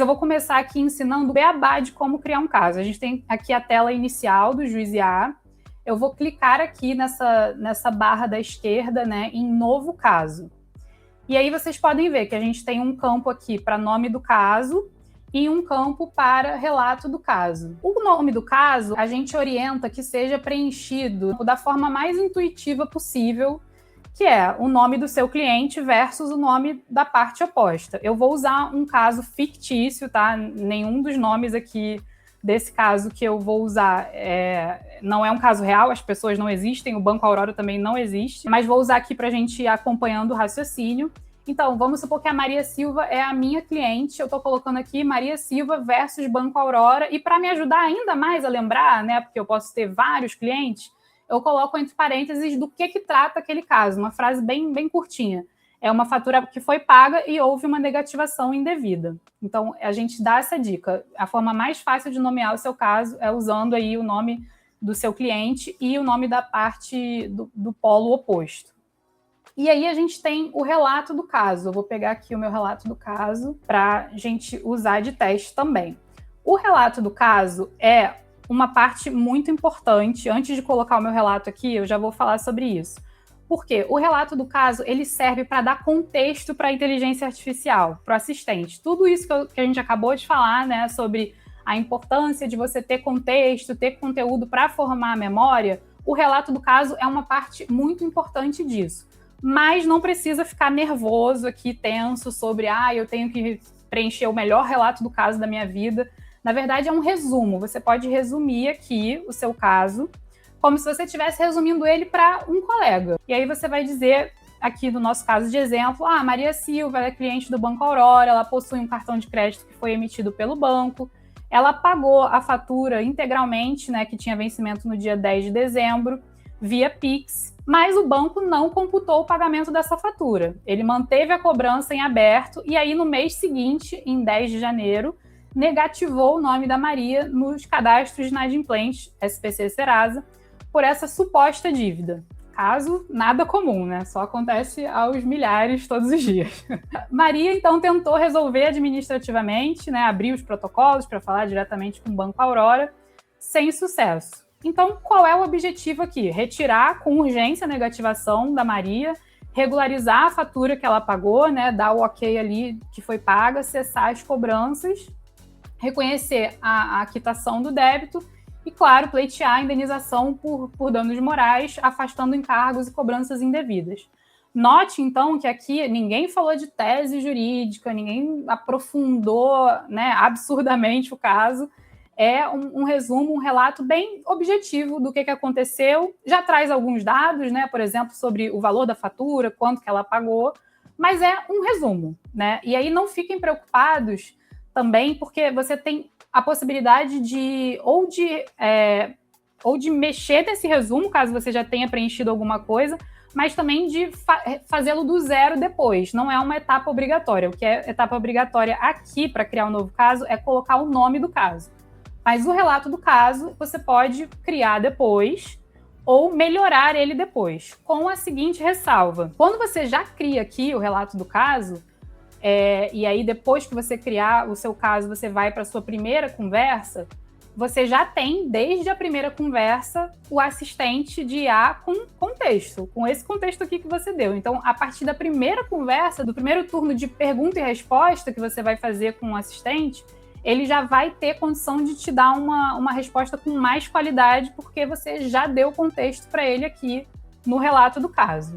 Eu vou começar aqui ensinando o beabá de como criar um caso. A gente tem aqui a tela inicial do Juiz IA. Eu vou clicar aqui nessa barra da esquerda, né, em novo caso. E aí vocês podem ver que a gente tem um campo aqui para nome do caso e um campo para relato do caso. O nome do caso, a gente orienta que seja preenchido da forma mais intuitiva possível, que é o nome do seu cliente versus o nome da parte oposta. Eu vou usar um caso fictício, tá? Nenhum dos nomes aqui desse caso que eu vou usar não é um caso real, as pessoas não existem, o Banco Aurora também não existe, mas vou usar aqui para a gente ir acompanhando o raciocínio. Então, vamos supor que a Maria Silva é a minha cliente, eu estou colocando aqui Maria Silva versus Banco Aurora, e para me ajudar ainda mais a lembrar, né, porque eu posso ter vários clientes, eu coloco entre parênteses do que trata aquele caso, uma frase bem curtinha. É uma fatura que foi paga e houve uma negativação indevida. Então, a gente dá essa dica. A forma mais fácil de nomear o seu caso é usando aí o nome do seu cliente e o nome da parte do polo oposto. E aí a gente tem o relato do caso. Eu vou pegar aqui o meu relato do caso para a gente usar de teste também. O relato do caso é uma parte muito importante. Antes de colocar o meu relato aqui, eu já vou falar sobre isso. Porque o relato do caso, ele serve para dar contexto para a inteligência artificial, para o assistente. Tudo isso que a gente acabou de falar, né, sobre a importância de você ter contexto, ter conteúdo para formar a memória, o relato do caso é uma parte muito importante disso. Mas não precisa ficar nervoso aqui, tenso, sobre eu tenho que preencher o melhor relato do caso da minha vida. Na verdade, é um resumo. Você pode resumir aqui o seu caso como se você estivesse resumindo ele para um colega. E aí você vai dizer, aqui no nosso caso de exemplo, Maria Silva é cliente do Banco Aurora, ela possui um cartão de crédito que foi emitido pelo banco, ela pagou a fatura integralmente, né, que tinha vencimento no dia 10 de dezembro, via Pix, mas o banco não computou o pagamento dessa fatura. Ele manteve a cobrança em aberto e aí no mês seguinte, em 10 de janeiro, negativou o nome da Maria nos cadastros inadimplentes SPC Serasa por essa suposta dívida. Caso nada comum, né? Só acontece aos milhares todos os dias. Maria, então, tentou resolver administrativamente, né? Abrir os protocolos para falar diretamente com o Banco Aurora, sem sucesso. Então, qual é o objetivo aqui? Retirar com urgência a negativação da Maria, regularizar a fatura que ela pagou, né? Dar o ok ali que foi paga, cessar as cobranças, reconhecer a quitação do débito e, claro, pleitear a indenização por danos morais, afastando encargos e cobranças indevidas. Note, então, que aqui ninguém falou de tese jurídica, ninguém aprofundou, né, absurdamente o caso. É um resumo, um relato bem objetivo do que aconteceu. Já traz alguns dados, né, por exemplo, sobre o valor da fatura, quanto que ela pagou, mas é um resumo, né? E aí não fiquem preocupados também, porque você tem a possibilidade de mexer nesse resumo, caso você já tenha preenchido alguma coisa, mas também de fazê-lo do zero depois. Não é uma etapa obrigatória. O que é etapa obrigatória aqui para criar um novo caso é colocar o nome do caso. Mas o relato do caso você pode criar depois ou melhorar ele depois, com a seguinte ressalva. Quando você já cria aqui o relato do caso, e aí depois que você criar o seu caso, você vai para a sua primeira conversa, você já tem, desde a primeira conversa, o assistente de IA com contexto, com esse contexto aqui que você deu. Então, a partir da primeira conversa, do primeiro turno de pergunta e resposta que você vai fazer com o assistente, ele já vai ter condição de te dar uma resposta com mais qualidade, porque você já deu contexto para ele aqui no relato do caso.